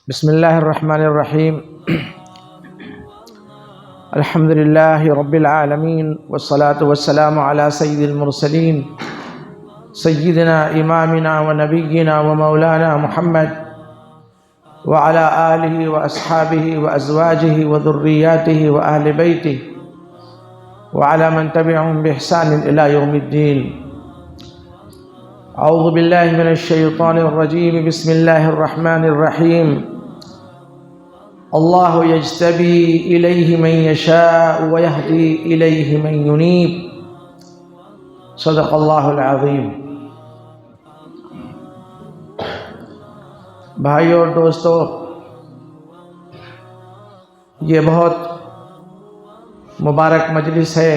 بسم الله الرحمن الرحيم. الحمد لله رب العالمين، والصلاة والسلام على سيد المرسلين سيدنا إمامنا ونبينا ومولانا محمد وعلى آله وأصحابه وأزواجه وذرياته وأهل بيته وعلى من تبعهم بإحسان إلى يوم الدين. أعوذ بالله من الشيطان الرجيم. بسم الله الرحمن الرحيم. الله يجتبي إليه من يشاء ويهدي إليه من ينيب. صدق الله العظيم. بھائیو اور دوستو، یہ بہت مبارک مجلس ہے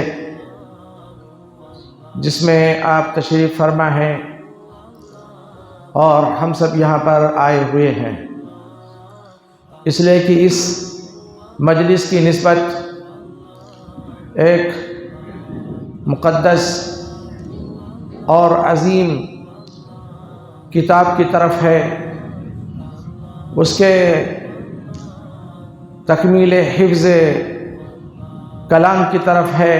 جس میں آپ تشریف فرما ہیں اور ہم سب یہاں پر آئے ہوئے ہیں، اس لیے کہ اس مجلس کی نسبت ایک مقدس اور عظیم کتاب کی طرف ہے، اس کے تکمیل حفظ کلام کی طرف ہے،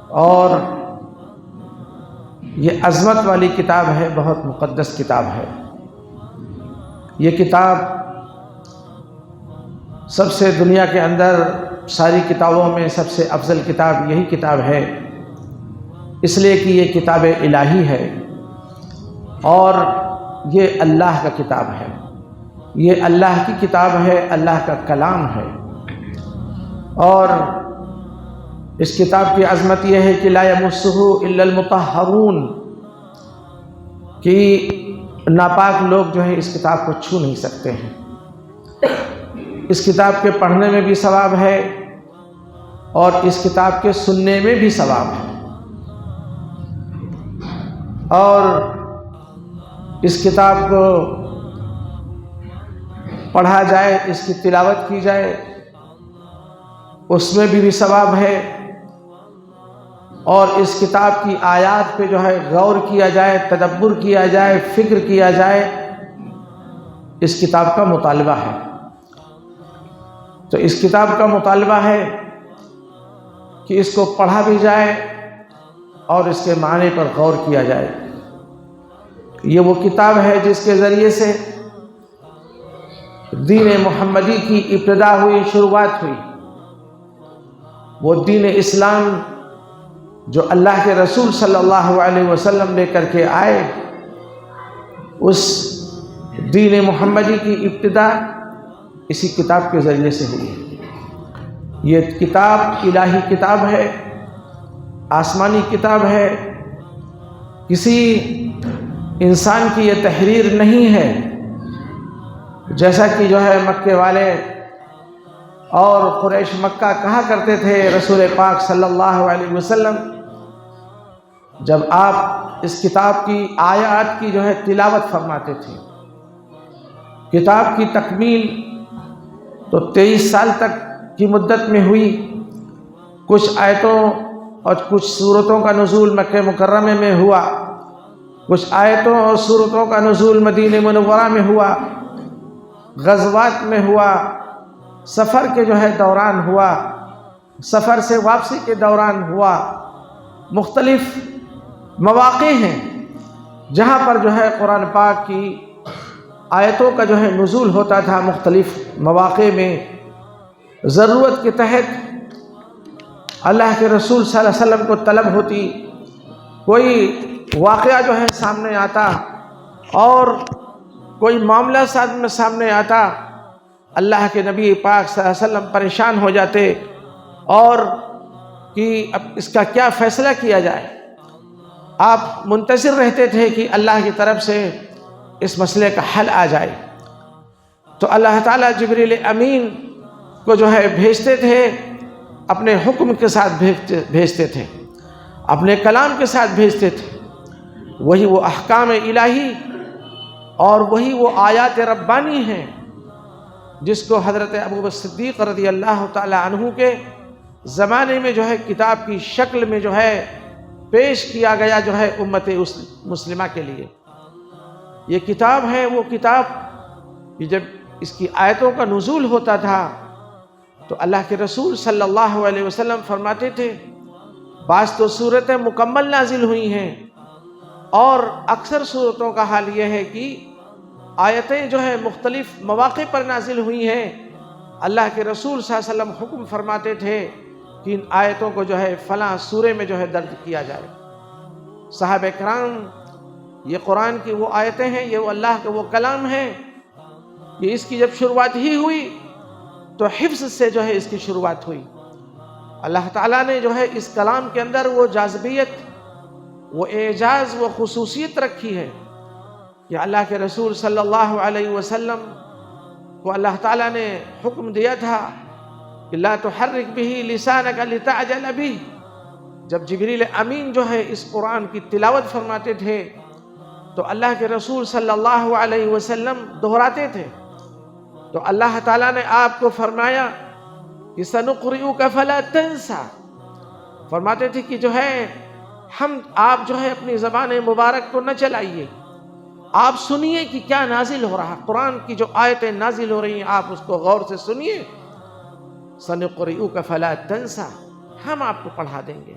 اور یہ عظمت والی کتاب ہے، بہت مقدس کتاب ہے۔ یہ کتاب سب سے دنیا کے اندر ساری کتابوں میں سب سے افضل کتاب یہی کتاب ہے، اس لیے کہ یہ کتاب الہی ہے اور یہ اللہ کا کتاب ہے، یہ اللہ کی کتاب ہے، اللہ کا کلام ہے۔ اور اس کتاب کی عظمت یہ ہے کہ لا یمسہ الا المطہرون، کہ ناپاک لوگ جو ہے اس کتاب کو چھو نہیں سکتے ہیں۔ اس کتاب کے پڑھنے میں بھی ثواب ہے اور اس کتاب کے سننے میں بھی ثواب ہے، اور اس کتاب کو پڑھا جائے، اس کی تلاوت کی جائے، اس میں بھی ثواب ہے، اور اس کتاب کی آیات پہ جو ہے غور کیا جائے، تدبر کیا جائے، فکر کیا جائے، اس کتاب کا مطالبہ ہے۔ تو اس کتاب کا مطالبہ ہے کہ اس کو پڑھا بھی جائے اور اس کے معنی پر غور کیا جائے۔ یہ وہ کتاب ہے جس کے ذریعے سے دین محمدی کی ابتدا ہوئی، شروعات ہوئی۔ وہ دین اسلام جو اللہ کے رسول صلی اللہ علیہ وسلم لے کر کے آئے، اس دین محمدی کی ابتدا اسی کتاب کے ذریعے سے ہوئی۔ یہ کتاب الہی کتاب ہے، آسمانی کتاب ہے، کسی انسان کی یہ تحریر نہیں ہے، جیسا کہ جو ہے مکے والے اور قریش مکہ کہا کرتے تھے رسول پاک صلی اللہ علیہ وسلم جب آپ اس کتاب کی آیات کی جو ہے تلاوت فرماتے تھے۔ کتاب کی تکمیل تو 23 سال تک کی مدت میں ہوئی۔ کچھ آیتوں اور کچھ سورتوں کا نزول مکہ مکرمہ میں ہوا، کچھ آیتوں اور سورتوں کا نزول مدینہ منورہ میں ہوا، غزوات میں ہوا، سفر کے جو ہے دوران ہوا، سفر سے واپسی کے دوران ہوا۔ مختلف مواقع ہیں جہاں پر جو ہے قرآن پاک کی آیتوں کا جو ہے نزول ہوتا تھا۔ مختلف مواقع میں ضرورت کے تحت اللہ کے رسول صلی اللہ علیہ وسلم کو طلب ہوتی، کوئی واقعہ جو ہے سامنے آتا اور کوئی معاملہ سامنے آتا، اللہ کے نبی پاک صلی اللہ علیہ وسلم پریشان ہو جاتے اور کہ اب اس کا کیا فیصلہ کیا جائے۔ آپ منتظر رہتے تھے کہ اللہ کی طرف سے اس مسئلے کا حل آ جائے، تو اللہ تعالیٰ جبریل امین کو جو ہے بھیجتے تھے، اپنے حکم کے ساتھ بھیجتے تھے، اپنے کلام کے ساتھ بھیجتے تھے۔ وہی وہ احکام الہی اور وہی وہ آیات ربانی ہیں جس کو حضرت ابوبکر صدیق رضی اللہ تعالی عنہ کے زمانے میں جو ہے کتاب کی شکل میں جو ہے پیش کیا گیا، جو ہے امت مسلمہ کے لیے۔ یہ کتاب ہے وہ کتاب کہ جب اس کی آیتوں کا نزول ہوتا تھا تو اللہ کے رسول صلی اللہ علیہ وسلم فرماتے تھے بعض تو صورتیں مکمل نازل ہوئی ہیں، اور اکثر صورتوں کا حال یہ ہے کہ آیتیں جو ہے مختلف مواقع پر نازل ہوئی ہیں۔ اللہ کے رسول صلی اللہ علیہ وسلم حکم فرماتے تھے کہ ان آیتوں کو جو ہے فلاں سورے میں جو ہے درج کیا جائے۔ صحابہ کرام، یہ قرآن کی وہ آیتیں ہیں، یہ وہ اللہ کا وہ کلام ہے کہ اس کی جب شروعات ہی ہوئی تو حفظ سے جو ہے اس کی شروعات ہوئی۔ اللہ تعالیٰ نے جو ہے اس کلام کے اندر وہ جاذبیت، وہ اعجاز، وہ خصوصیت رکھی ہے کہ اللہ کے رسول صلی اللہ علیہ وسلم کو اللہ تعالیٰ نے حکم دیا تھا کہ لا تحرک به لسانک لتعجل به۔ جب جبریل امین جو ہے اس قرآن کی تلاوت فرماتے تھے تو اللہ کے رسول صلی اللہ علیہ وسلم دہراتے تھے، تو اللہ تعالیٰ نے آپ کو فرمایا کہ سنقرئک فلا تنسى، فرماتے تھے کہ جو ہے آپ جو ہے اپنی زبان مبارک کو نہ چلائیے، آپ سنیے کہ کیا نازل ہو رہا، قرآن کی جو آیتیں نازل ہو رہی ہیں آپ اس کو غور سے سنیے۔ سنقرئک فلا تنسى، ہم آپ کو پڑھا دیں گے،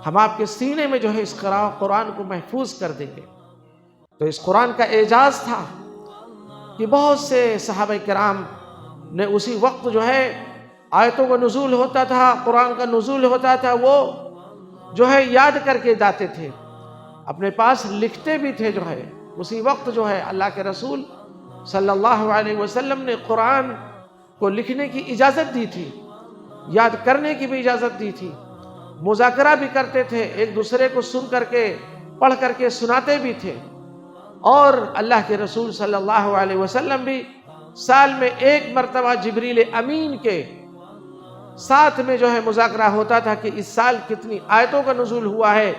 ہم آپ کے سینے میں جو ہے اس قرآن کو محفوظ کر دیں گے۔ تو اس قرآن کا اعجاز تھا کہ بہت سے صحابہ کرام نے اسی وقت جو ہے آیتوں کا نزول ہوتا تھا، قرآن کا نزول ہوتا تھا، وہ جو ہے یاد کر کے جاتے تھے، اپنے پاس لکھتے بھی تھے۔ جو ہے اسی وقت جو ہے اللہ کے رسول صلی اللہ علیہ وسلم نے قرآن کو لکھنے کی اجازت دی تھی، یاد کرنے کی بھی اجازت دی تھی، مذاکرہ بھی کرتے تھے، ایک دوسرے کو سن کر کے پڑھ کر کے سناتے بھی تھے، اور اللہ کے رسول صلی اللہ علیہ وسلم بھی سال میں ایک مرتبہ جبریل امین کے ساتھ میں جو ہے مذاکرہ ہوتا تھا کہ اس سال کتنی آیتوں کا نزول ہوا ہے،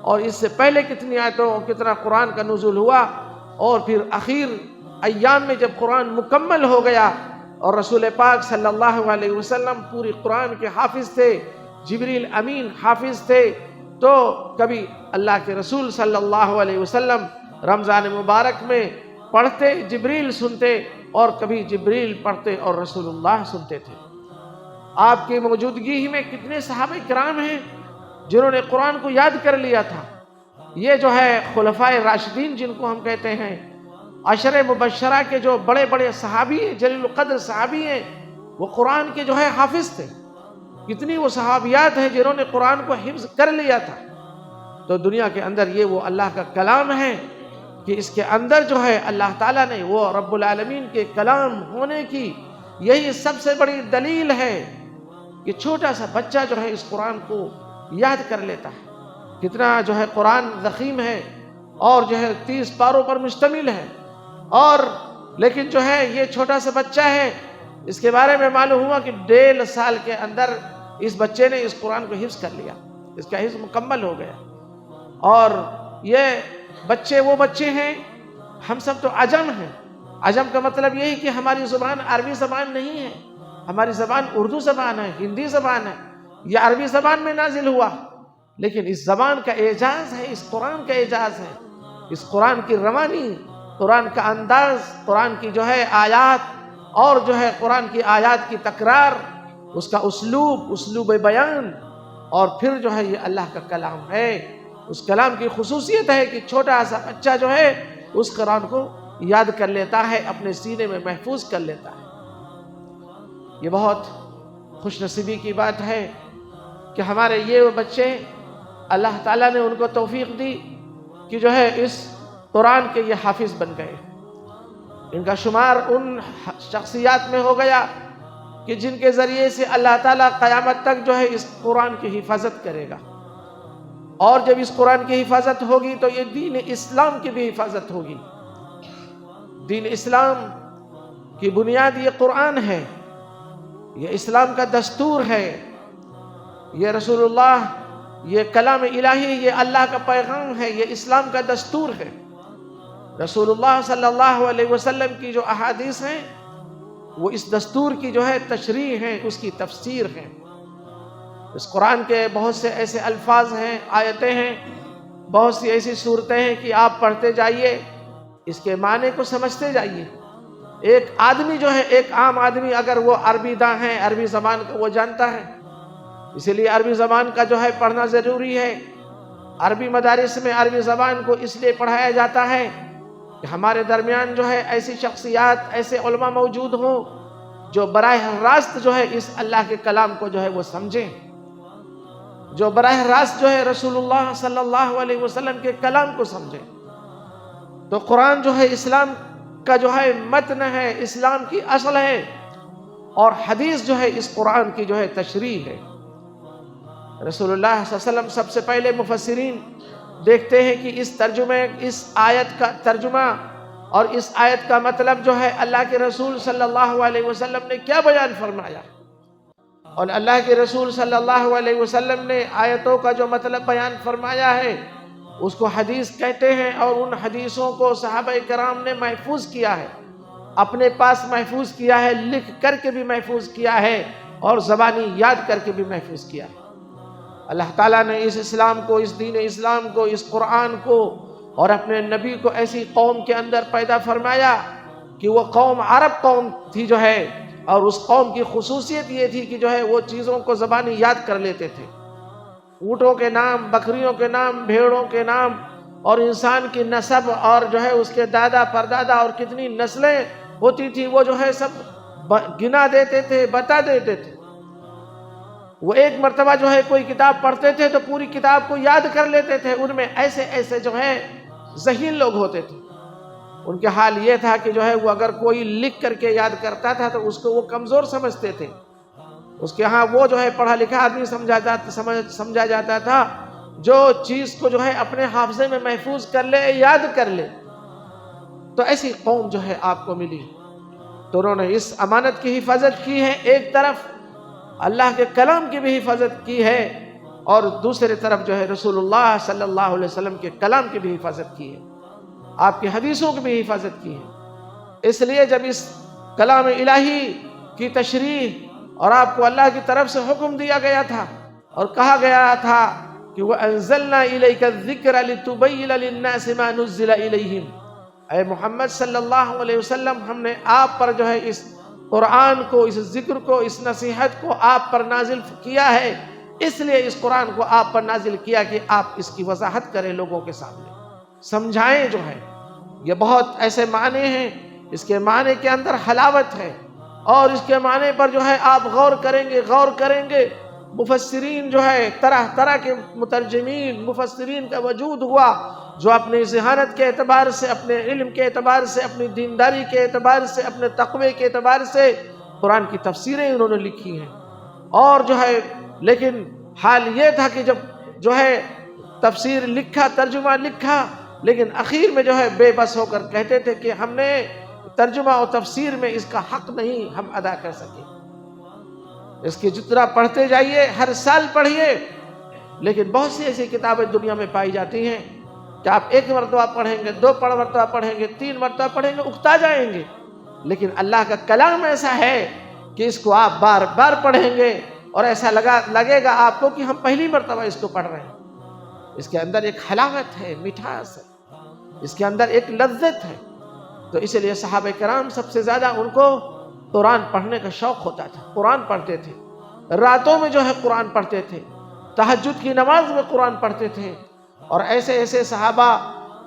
اور اس سے پہلے کتنی آیتوں اور کتنا قرآن کا نزول ہوا، اور پھر اخیر ایام میں جب قرآن مکمل ہو گیا اور رسول پاک صلی اللہ علیہ وسلم پوری قرآن کے حافظ تھے، جبریل امین حافظ تھے، تو کبھی اللہ کے رسول صلی اللہ علیہ وسلم رمضان مبارک میں پڑھتے، جبریل سنتے، اور کبھی جبریل پڑھتے اور رسول اللہ سنتے تھے۔ آپ کی موجودگی ہی میں کتنے صحابہ کرام ہیں جنہوں نے قرآن کو یاد کر لیا تھا۔ یہ جو ہے خلفائے راشدین جن کو ہم کہتے ہیں، عشر مبشرہ کے جو بڑے بڑے صحابی ہیں، جلیل القدر صحابی ہیں، وہ قرآن کے جو ہے حافظ تھے۔ کتنی وہ صحابیات ہیں جنہوں نے قرآن کو حفظ کر لیا تھا۔ تو دنیا کے اندر یہ وہ اللہ کا کلام ہے کہ اس کے اندر جو ہے اللہ تعالیٰ نے وہ رب العالمین کے کلام ہونے کی یہی سب سے بڑی دلیل ہے کہ چھوٹا سا بچہ جو ہے اس قرآن کو یاد کر لیتا ہے۔ کتنا جو ہے قرآن ضخیم ہے اور جو ہے 30 پاروں پر مشتمل ہے، اور لیکن جو ہے یہ چھوٹا سا بچہ ہے، اس کے بارے میں معلوم ہوا کہ 1.5 سال کے اندر اس بچے نے اس قرآن کو حفظ کر لیا، اس کا حفظ مکمل ہو گیا۔ اور یہ بچے وہ بچے ہیں، ہم سب تو عجم ہیں۔ عجم کا مطلب یہی کہ ہماری زبان عربی زبان نہیں ہے، ہماری زبان اردو زبان ہے، ہندی زبان ہے، یہ عربی زبان میں نازل ہوا، لیکن اس زبان کا اعجاز ہے، اس قرآن کا اعجاز ہے، اس قرآن کی روانی، قرآن کا انداز، قرآن کی جو ہے آیات، اور جو ہے قرآن کی آیات کی تکرار، اس کا اسلوب بیان، اور پھر جو ہے یہ اللہ کا کلام ہے۔ اس کلام کی خصوصیت ہے کہ چھوٹا سا بچہ جو ہے اس قرآن کو یاد کر لیتا ہے، اپنے سینے میں محفوظ کر لیتا ہے۔ یہ بہت خوش نصیبی کی بات ہے کہ ہمارے یہ بچے اللہ تعالیٰ نے ان کو توفیق دی کہ جو ہے اس قرآن کے یہ حافظ بن گئے۔ ان کا شمار ان شخصیات میں ہو گیا کہ جن کے ذریعے سے اللہ تعالیٰ قیامت تک جو ہے اس قرآن کی حفاظت کرے گا، اور جب اس قرآن کی حفاظت ہوگی تو یہ دین اسلام کی بھی حفاظت ہوگی۔ دین اسلام کی بنیاد یہ قرآن ہے، یہ اسلام کا دستور ہے، یہ رسول اللہ، یہ کلام الہی، یہ اللہ کا پیغام ہے، یہ اسلام کا دستور ہے۔ رسول اللہ صلی اللہ علیہ وسلم کی جو احادیث ہیں وہ اس دستور کی جو ہے تشریح ہیں، اس کی تفسیر ہیں۔ اس قرآن کے بہت سے ایسے الفاظ ہیں، آیتیں ہیں، بہت سی ایسی صورتیں ہیں کہ آپ پڑھتے جائیے، اس کے معنی کو سمجھتے جائیے، ایک آدمی جو ہے، ایک عام آدمی اگر وہ عربی داں ہے، عربی زبان کو وہ جانتا ہے، اسی لیے عربی زبان کا جو ہے پڑھنا ضروری ہے۔ عربی مدارس میں عربی زبان کو اس لیے پڑھایا جاتا ہے کہ ہمارے درمیان جو ہے ایسی شخصیات، ایسے علماء موجود ہوں جو براہ راست جو ہے اس اللہ کے کلام کو جو ہے وہ سمجھیں، جو براہ راست جو ہے رسول اللہ صلی اللہ علیہ وسلم کے کلام کو سمجھیں۔ تو قرآن جو ہے اسلام کا جو ہے متن ہے، اسلام کی اصل ہے، اور حدیث جو ہے اس قرآن کی جو ہے تشریح ہے۔ رسول اللہ صلی اللہ علیہ وسلم سب سے پہلے مفسرین دیکھتے ہیں کہ اس آیت کا ترجمہ اور اس آیت کا مطلب جو ہے اللہ کے رسول صلی اللہ علیہ وسلم نے کیا بیان فرمایا، اور اللہ کے رسول صلی اللہ علیہ وسلم نے آیتوں کا جو مطلب بیان فرمایا ہے اس کو حدیث کہتے ہیں، اور ان حدیثوں کو صحابہ کرام نے محفوظ کیا ہے، اپنے پاس محفوظ کیا ہے، لکھ کر کے بھی محفوظ کیا ہے، اور زبانی یاد کر کے بھی محفوظ کیا ہے۔ اللہ تعالیٰ نے اس اسلام کو، اس دین اسلام کو، اس قرآن کو اور اپنے نبی کو ایسی قوم کے اندر پیدا فرمایا کہ وہ قوم عرب قوم تھی جو ہے، اور اس قوم کی خصوصیت یہ تھی کہ جو ہے وہ چیزوں کو زبانی یاد کر لیتے تھے۔ اونٹوں کے نام، بکریوں کے نام، بھیڑوں کے نام، اور انسان کی نسب، اور جو ہے اس کے دادا پردادا اور کتنی نسلیں ہوتی تھی، وہ جو ہے سب گنا دیتے تھے، بتا دیتے تھے۔ وہ ایک مرتبہ جو ہے کوئی کتاب پڑھتے تھے تو پوری کتاب کو یاد کر لیتے تھے۔ ان میں ایسے ایسے جو ہے ذہین لوگ ہوتے تھے، ان کے حال یہ تھا کہ جو ہے وہ اگر کوئی لکھ کر کے یاد کرتا تھا تو اس کو وہ کمزور سمجھتے تھے۔ اس کے ہاں وہ جو ہے پڑھا لکھا آدمی سمجھا جاتا تھا جو چیز کو جو ہے اپنے حافظے میں محفوظ کر لے، یاد کر لے۔ تو ایسی قوم جو ہے آپ کو ملی، تو انہوں نے اس امانت کی حفاظت کی ہے، ایک طرف اللہ کے کلام کی بھی حفاظت کی ہے، اور دوسری طرف جو ہے رسول اللہ صلی اللہ علیہ وسلم کے کلام کی بھی حفاظت کی ہے، آپ کی حدیثوں کی بھی حفاظت کی ہے۔ اس لیے جب اس کلام الہی کی تشریح اور آپ کو اللہ کی طرف سے حکم دیا گیا تھا اور کہا گیا تھا کہ وَأَنزَلْنَا إِلَيْكَ الذِّكْرَ لِتُبَيِّنَ لِلنَّاسِ مَا نُزِّلَ إِلَيْهِمْ، اے محمد صلی اللہ علیہ وسلم، ہم نے آپ پر جو ہے اس قرآن کو، اس ذکر کو، اس نصیحت کو آپ پر نازل کیا ہے، اس لیے اس قرآن کو آپ پر نازل کیا کہ آپ اس کی وضاحت کریں، لوگوں کے سامنے سمجھائیں۔ جو ہے یہ بہت ایسے معنی ہیں، اس کے معنی کے اندر حلاوت ہے، اور اس کے معنی پر جو ہے آپ غور کریں گے۔ مفسرین جو ہے طرح طرح کے مترجمین، مفسرین کا وجود ہوا جو اپنی ذہانت کے اعتبار سے، اپنے علم کے اعتبار سے، اپنی دینداری کے اعتبار سے، اپنے تقوی کے اعتبار سے قرآن کی تفسیریں انہوں نے لکھی ہیں۔ اور جو ہے لیکن حال یہ تھا کہ جب جو ہے تفسیر لکھا، ترجمہ لکھا، لیکن اخیر میں جو ہے بے بس ہو کر کہتے تھے کہ ہم نے ترجمہ و تفسیر میں اس کا حق نہیں ہم ادا کر سکے۔ اس کی جتنا پڑھتے جائیے، ہر سال پڑھیے، لیکن بہت سی ایسی کتابیں دنیا میں پائی جاتی ہیں کہ آپ ایک مرتبہ پڑھیں گے، دو مرتبہ پڑھیں گے، تین مرتبہ پڑھیں گے، اکتا جائیں گے، لیکن اللہ کا کلام ایسا ہے کہ اس کو آپ بار بار پڑھیں گے اور ایسا لگے گا آپ کو کہ ہم پہلی مرتبہ اس کو پڑھ رہے ہیں۔ اس کے اندر ایک حلاوت ہے، مٹھاس ہے، اس کے اندر ایک لذت ہے۔ تو اس لیے صحابہ کرام سب سے زیادہ ان کو قرآن پڑھنے کا شوق ہوتا تھا، قرآن پڑھتے تھے، راتوں میں جو ہے قرآن پڑھتے تھے، تہجد کی نماز میں قرآن پڑھتے تھے۔ اور ایسے ایسے صحابہ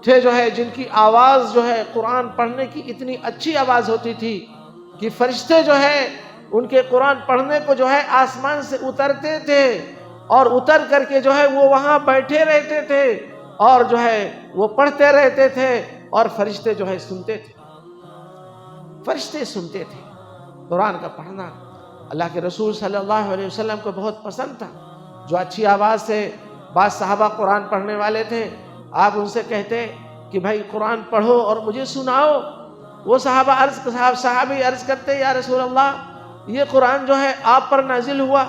تھے جو ہے جن کی آواز جو ہے قرآن پڑھنے کی اتنی اچھی آواز ہوتی تھی کہ فرشتے جو ہے ان کے قرآن پڑھنے کو جو ہے آسمان سے اترتے تھے، اور اتر کر کے جو ہے وہ وہاں بیٹھے رہتے تھے، اور جو ہے وہ پڑھتے رہتے تھے، اور فرشتے جو ہے سنتے تھے، فرشتے سنتے تھے۔ قرآن کا پڑھنا اللہ کے رسول صلی اللہ علیہ وسلم کو بہت پسند تھا۔ جو اچھی آواز سے بعض صحابہ قرآن پڑھنے والے تھے، آپ ان سے کہتے کہ بھائی قرآن پڑھو اور مجھے سناؤ۔ وہ صحابی عرض کرتے یا رسول اللہ، یہ قرآن جو ہے آپ پر نازل ہوا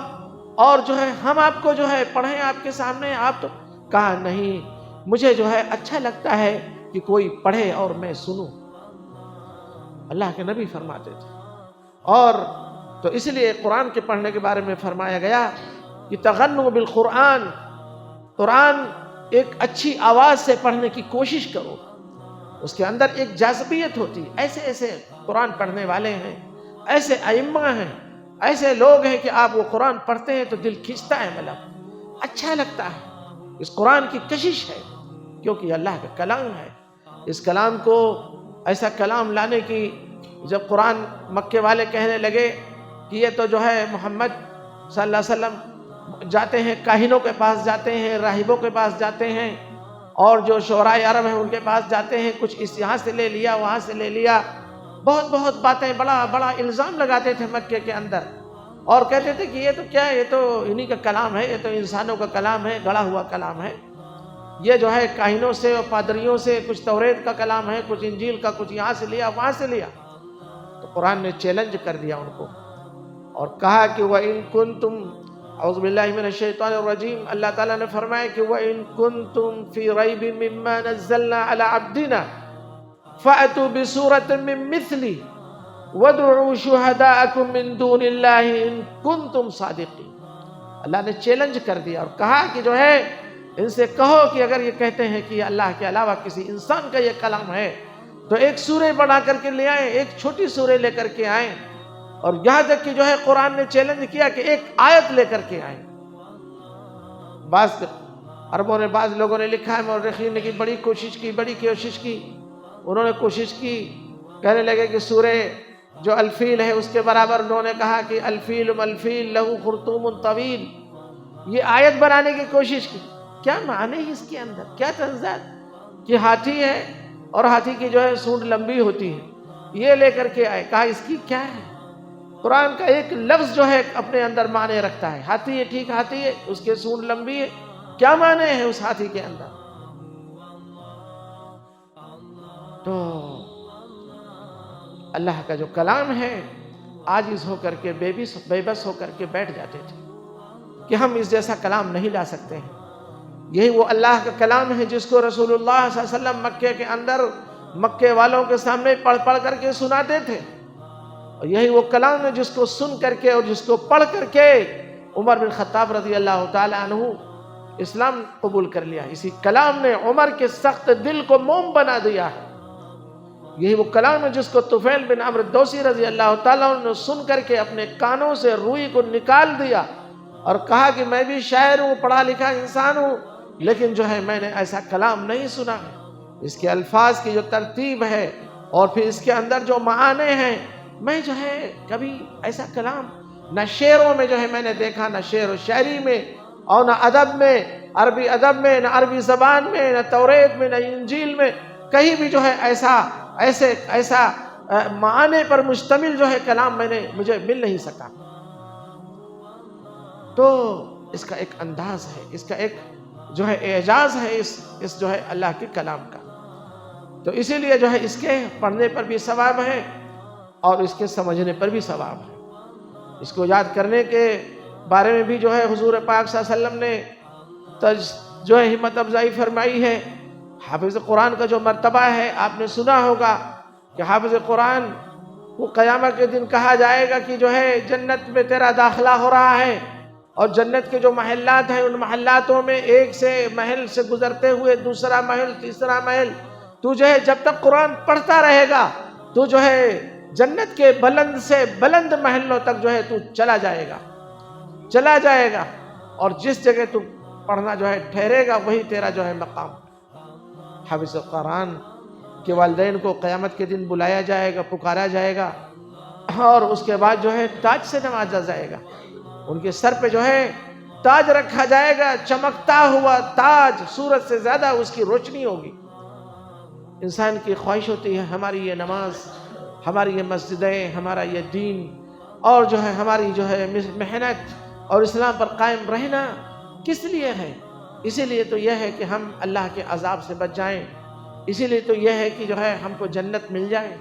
اور جو ہے ہم آپ کو جو ہے پڑھیں آپ کے سامنے، آپ تو کہا نہیں، مجھے جو ہے اچھا لگتا ہے کہ کوئی پڑھے اور میں سنوں۔ اللہ کے نبی فرماتے تھے۔ اور تو اس لیے قرآن کے پڑھنے کے بارے میں فرمایا گیا کہ تغنوا بالقرآن، قرآن ایک اچھی آواز سے پڑھنے کی کوشش کرو، اس کے اندر ایک جاذبیت ہوتی ہے. ایسے ایسے قرآن پڑھنے والے ہیں، ایسے ائمہ ہیں، ایسے لوگ ہیں کہ آپ وہ قرآن پڑھتے ہیں تو دل کھینچتا ہے، مطلب اچھا لگتا ہے. اس قرآن کی کشش ہے کیونکہ یہ اللہ کا کلام ہے. اس کلام کو ایسا کلام لانے کی جب قرآن مکے والے کہنے لگے کہ یہ تو جو ہے محمد صلی اللہ علیہ وسلم جاتے ہیں کاہنوں کے پاس جاتے ہیں، راہبوں کے پاس جاتے ہیں، اور جو شعراء عرب ہیں ان کے پاس جاتے ہیں، کچھ اس یہاں سے لے لیا وہاں سے لے لیا، بہت بہت باتیں، بڑا بڑا الزام لگاتے تھے مکے کے اندر، اور کہتے تھے کہ یہ تو کیا ہے، یہ تو انہی کا کلام ہے، یہ تو انسانوں کا کلام ہے، گڑھا ہوا کلام ہے، یہ جو ہے کاہنوں سے اور پادریوں سے کچھ توریت کا کلام ہے، کچھ انجیل کا، کچھ یہاں سے لیا وہاں سے لیا. تو قرآن نے چیلنج کر دیا ان کو اور کہا کہ وَإِن كُنتُمْ اعوذ باللہ من الشیطان الرجیم، اللہ تعالیٰ نے فرمایا کہ وَإِن كُنتُمْ فِي رَيْبٍ مِّمَّا نَزَّلْنَا عَلَىٰ عَبْدِنَا فَأْتُوا بِسُورَةٍ مِّن مِّثْلِهِ وَادْعُوا شُهَدَاءَكُم مِّن دُونِ اللَّهِ إِن كُنتُمْ صَادِقِينَ. اللہ نے چیلنج کر دیا اور کہا کہ جو ہے ان سے کہو کہ اگر یہ کہتے ہیں کہ اللہ کے علاوہ کسی انسان کا یہ کلام ہے تو ایک سورہ بنا کر کے لے آئیں، ایک چھوٹی سورہ لے کر کے آئیں. اور یہاں تک کہ جو ہے قرآن نے چیلنج کیا کہ ایک آیت لے کر کے آئیں. بعض عربوں نے، بعض لوگوں نے لکھا ہے، مورخین نے کی بڑی کوشش کی، انہوں نے کوشش کی، کہنے لگے کہ سورہ جو الفیل ہے اس کے برابر، انہوں نے کہا کہ الفیل ملفیل لہو خرطوم طویل، یہ آیت بنانے کی کوشش کی. کیا معنی ہے اس کے اندر، کیا تنزیل کہ ہاتھی ہے اور ہاتھی کی جو ہے سونڈ لمبی ہوتی ہے، یہ لے کر کے آئے. کہا اس کی کیا ہے، قرآن کا ایک لفظ جو ہے اپنے اندر معنی رکھتا ہے. ہاتھی ہے، ٹھیک ہاتھی ہے، اس کے سونڈ لمبی ہے، کیا معنی ہے اس ہاتھی کے اندر؟ تو اللہ کا جو کلام ہے عاجز ہو کر کے، بے بس ہو کر کے بیٹھ جاتے تھے کہ ہم اس جیسا کلام نہیں لا سکتے ہیں. یہی وہ اللہ کا کلام ہے جس کو رسول اللہ صلی اللہ علیہ وسلم مکے کے اندر مکے والوں کے سامنے پڑھ پڑھ کر کے سناتے تھے. اور یہی وہ کلام ہے جس کو سن کر کے اور جس کو پڑھ کر کے عمر بن خطاب رضی اللہ تعالی عنہ اسلام قبول کر لیا. اسی کلام نے عمر کے سخت دل کو موم بنا دیا ہے. یہی وہ کلام ہے جس کو طفیل بن عمرو الدوسی رضی اللہ تعالیٰ عنہ نے سن کر کے اپنے کانوں سے روئی کو نکال دیا اور کہا کہ میں بھی شاعر ہوں، پڑھا لکھا انسان ہوں، لیکن جو ہے میں نے ایسا کلام نہیں سنا ہے. اس کے الفاظ کی جو ترتیب ہے اور پھر اس کے اندر جو معانی ہیں، میں جو ہے کبھی ایسا کلام نہ شعروں میں جو ہے میں نے دیکھا، نہ شعر و شاعری میں، اور نہ ادب میں، عربی ادب میں، نہ عربی زبان میں، نہ توریت میں، نہ انجیل میں، کہیں بھی جو ہے ایسا معانی پر مشتمل جو ہے کلام مجھے مل نہیں سکا. تو اس کا ایک انداز ہے، اس کا ایک جو ہے اعجاز ہے اس جو ہے اللہ کے کلام کا. تو اسی لیے جو ہے اس کے پڑھنے پر بھی ثواب ہے اور اس کے سمجھنے پر بھی ثواب ہے. اس کو یاد کرنے کے بارے میں بھی جو ہے حضور پاک صلی اللہ علیہ وسلم نے جو ہے ہمت افزائی فرمائی ہے. حافظ قرآن کا جو مرتبہ ہے آپ نے سنا ہوگا کہ حافظ قرآن کو قیامت کے دن کہا جائے گا کہ جو ہے جنت میں تیرا داخلہ ہو رہا ہے، اور جنت کے جو محلات ہیں ان محلاتوں میں ایک سے محل سے گزرتے ہوئے دوسرا محل، تیسرا محل، تو جو ہے جب تک قرآن پڑھتا رہے گا تو جو ہے جنت کے بلند سے بلند محلوں تک جو ہے تو چلا جائے گا، اور جس جگہ تو پڑھنا جو ہے ٹھہرے گا وہی تیرا جو ہے مقام. حافظ قرآن کے والدین کو قیامت کے دن بلایا جائے گا، پکارا جائے گا، اور اس کے بعد جو ہے تاج سے نوازا جائے گا. ان کے سر پہ جو ہے تاج رکھا جائے گا، چمکتا ہوا تاج، سورج سے زیادہ اس کی روشنی ہوگی. انسان کی خواہش ہوتی ہے ہماری یہ نماز، ہماری یہ مسجدیں، ہمارا یہ دین، اور جو ہے ہماری جو ہے محنت اور اسلام پر قائم رہنا کس لیے ہے؟ اسی لیے تو یہ ہے کہ ہم اللہ کے عذاب سے بچ جائیں. اسی لیے تو یہ ہے کہ جو ہے ہم کو جنت مل جائے.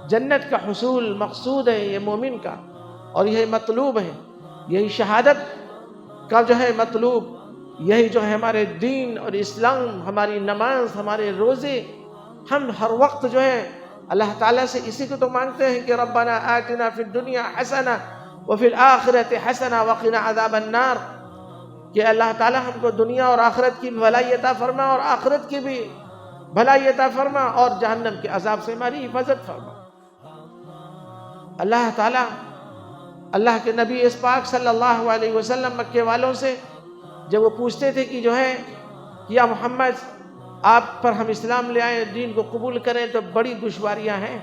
جنت کا حصول مقصود ہے یہ مومن کا، اور یہی مطلوب ہے، یہی شہادت کا جو ہے مطلوب، یہی جو ہے ہمارے دین اور اسلام، ہماری نماز، ہمارے روزے، ہم ہر وقت جو ہے اللہ تعالیٰ سے اسی کو تو مانگتے ہیں کہ ربنا آتنا فی الدنیا حسنہ وفی الآخرۃ حسنہ وقنا عذاب النار، کہ اللہ تعالیٰ ہم کو دنیا اور آخرت کی بھلائی عطا فرما اور آخرت کی بھی بھلائی عطا فرما اور جہنم کے عذاب سے ہماری حفاظت فرما۔ اللہ تعالیٰ اللہ کے نبی اس پاک صلی اللہ علیہ وسلم مکے والوں سے جب وہ پوچھتے تھے کہ جو ہے یا محمد آپ پر ہم اسلام لے آئیں، دین کو قبول کریں، تو بڑی دشواریاں ہیں،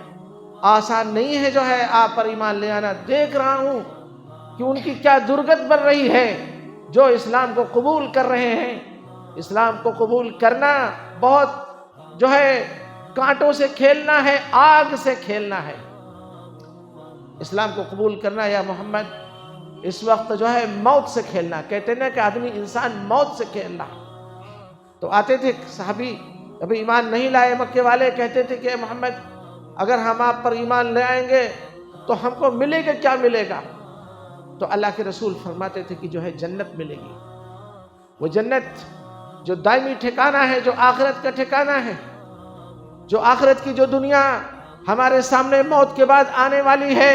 آسان نہیں ہے جو ہے آپ پر ایمان لے آنا۔ دیکھ رہا ہوں کہ ان کی کیا درگت بن رہی ہے جو اسلام کو قبول کر رہے ہیں۔ اسلام کو قبول کرنا بہت جو ہے کانٹوں سے کھیلنا ہے، آگ سے کھیلنا ہے۔ اسلام کو قبول کرنا یا محمد اس وقت جو ہے موت سے کھیلنا۔ کہتے ہیں کہ آدمی انسان موت سے کھیل رہا۔ تو آتے تھے صحابی ابھی ایمان نہیں لائے، مکے والے کہتے تھے کہ محمد اگر ہم آپ پر ایمان لے آئیں گے تو ہم کو ملے گا، کیا ملے گا؟ تو اللہ کے رسول فرماتے تھے کہ جو ہے جنت ملے گی، وہ جنت جو دائمی ٹھکانہ ہے، جو آخرت کا ٹھکانہ ہے، جو آخرت کی جو دنیا ہمارے سامنے موت کے بعد آنے والی ہے،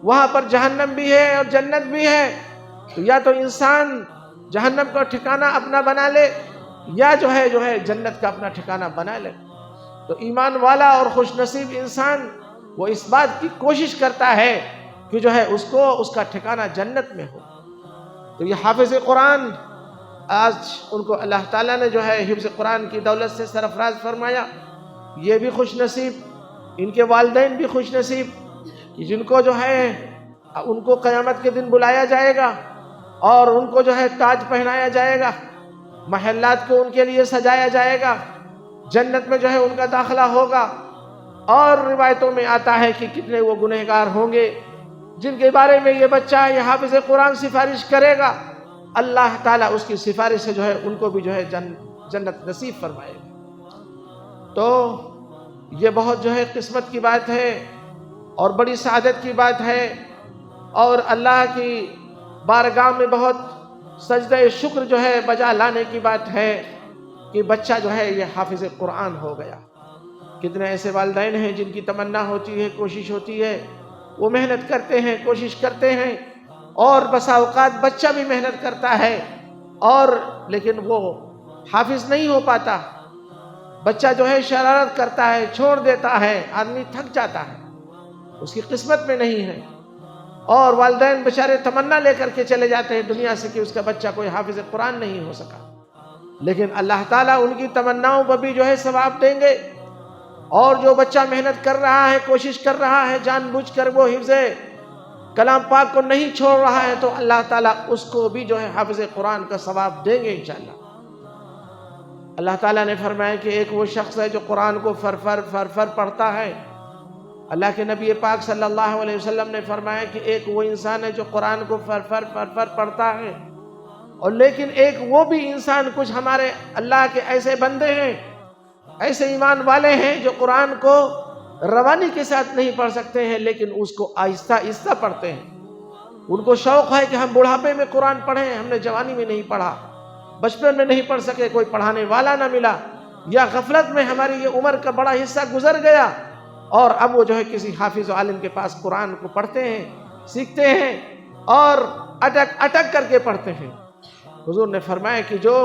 وہاں پر جہنم بھی ہے اور جنت بھی ہے۔ تو یا تو انسان جہنم کا ٹھکانہ اپنا بنا لے یا جو ہے جنت کا اپنا ٹھکانہ بنا لے۔ تو ایمان والا اور خوش نصیب انسان وہ اس بات کی کوشش کرتا ہے کہ جو ہے اس کا ٹھکانہ جنت میں ہو۔ تو یہ حافظ قرآن، آج ان کو اللہ تعالیٰ نے جو ہے حفظ قرآن کی دولت سے سرفراز فرمایا، یہ بھی خوش نصیب، ان کے والدین بھی خوش نصیب کہ جن کو جو ہے ان کو قیامت کے دن بلایا جائے گا اور ان کو جو ہے تاج پہنایا جائے گا، محلات کو ان کے لیے سجایا جائے گا، جنت میں جو ہے ان کا داخلہ ہوگا۔ اور روایتوں میں آتا ہے کہ کتنے وہ گنہگار ہوں گے جن کے بارے میں یہ بچہ یہ حافظ قرآن سفارش کرے گا، اللہ تعالیٰ اس کی سفارش سے جو ہے ان کو بھی جو ہے جنت نصیب فرمائے گا۔ تو یہ بہت جو ہے قسمت کی بات ہے اور بڑی سعادت کی بات ہے، اور اللہ کی بارگاہ میں بہت سجدہ شکر جو ہے بجا لانے کی بات ہے کہ بچہ جو ہے یہ حافظ قرآن ہو گیا۔ کتنے ایسے والدین ہیں جن کی تمنا ہوتی ہے، کوشش ہوتی ہے، وہ محنت کرتے ہیں، کوشش کرتے ہیں، اور بسا اوقات بچہ بھی محنت کرتا ہے اور لیکن وہ حافظ نہیں ہو پاتا۔ بچہ جو ہے شرارت کرتا ہے، چھوڑ دیتا ہے، آدمی تھک جاتا ہے، اس کی قسمت میں نہیں ہے، اور والدین بیچارے تمنا لے کر کے چلے جاتے ہیں دنیا سے کہ اس کا بچہ کوئی حافظ قرآن نہیں ہو سکا۔ لیکن اللہ تعالیٰ ان کی تمناؤں پر بھی جو ہے ثواب دیں گے، اور جو بچہ محنت کر رہا ہے، کوشش کر رہا ہے، جان بوجھ کر وہ حفظ کلام پاک کو نہیں چھوڑ رہا ہے، تو اللہ تعالیٰ اس کو بھی جو ہے حافظ قرآن کا ثواب دیں گے انشاءاللہ۔ اللہ تعالیٰ نے فرمایا کہ ایک وہ شخص ہے جو قرآن کو فر پڑھتا ہے۔ اللہ کے نبی پاک صلی اللہ علیہ وسلم نے فرمایا کہ ایک وہ انسان ہے جو قرآن کو فر پڑھتا ہے، اور لیکن ایک وہ بھی انسان، کچھ ہمارے اللہ کے ایسے بندے ہیں، ایسے ایمان والے ہیں جو قرآن کو روانی کے ساتھ نہیں پڑھ سکتے ہیں، لیکن اس کو آہستہ آہستہ پڑھتے ہیں۔ ان کو شوق ہے کہ ہم بڑھاپے میں قرآن پڑھیں، ہم نے جوانی میں نہیں پڑھا، بچپن میں نہیں پڑھ سکے، کوئی پڑھانے والا نہ ملا، یا غفلت میں ہماری یہ عمر کا بڑا حصہ گزر گیا، اور اب وہ جو ہے کسی حافظ و عالم کے پاس قرآن کو پڑھتے ہیں، سیکھتے ہیں، اور اٹک کر کے پڑھتے ہیں۔ حضور نے فرمایا کہ جو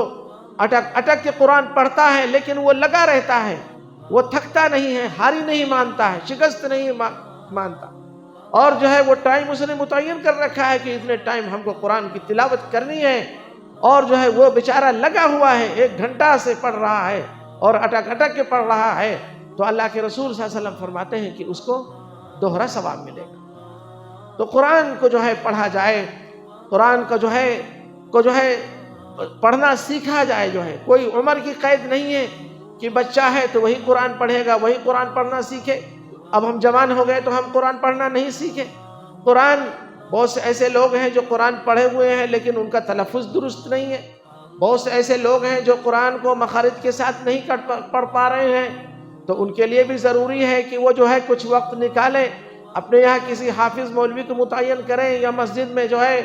اٹک کے قرآن پڑھتا ہے لیکن وہ لگا رہتا ہے، وہ تھکتا نہیں ہے، ہاری نہیں مانتا ہے، شکست نہیں مانتا، اور جو ہے وہ ٹائم اس نے متعین کر رکھا ہے کہ اتنے ٹائم ہم کو قرآن کی تلاوت کرنی ہے، اور جو ہے وہ بیچارہ لگا ہوا ہے، 1 گھنٹہ سے پڑھ رہا ہے اور اٹک کے پڑھ رہا ہے، تو اللہ کے رسول صلی اللہ علیہ وسلم فرماتے ہیں کہ اس کو دوہرا ثواب ملے گا۔ تو قرآن کو جو ہے پڑھا جائے، قرآن کا جو ہے پڑھنا سیکھا جائے، جو ہے کوئی عمر کی قید نہیں ہے کہ بچہ ہے تو وہی قرآن پڑھے گا، وہی قرآن پڑھنا سیکھے۔ اب ہم جوان ہو گئے تو ہم قرآن پڑھنا نہیں سیکھے۔ قرآن، بہت سے ایسے لوگ ہیں جو قرآن پڑھے ہوئے ہیں لیکن ان کا تلفظ درست نہیں ہے، بہت سے ایسے لوگ ہیں جو قرآن کو مخارج کے ساتھ نہیں پڑھ پا رہے ہیں، تو ان کے لیے بھی ضروری ہے کہ وہ جو ہے کچھ وقت نکالیں، اپنے یہاں کسی حافظ مولوی کو متعین کریں، یا مسجد میں جو ہے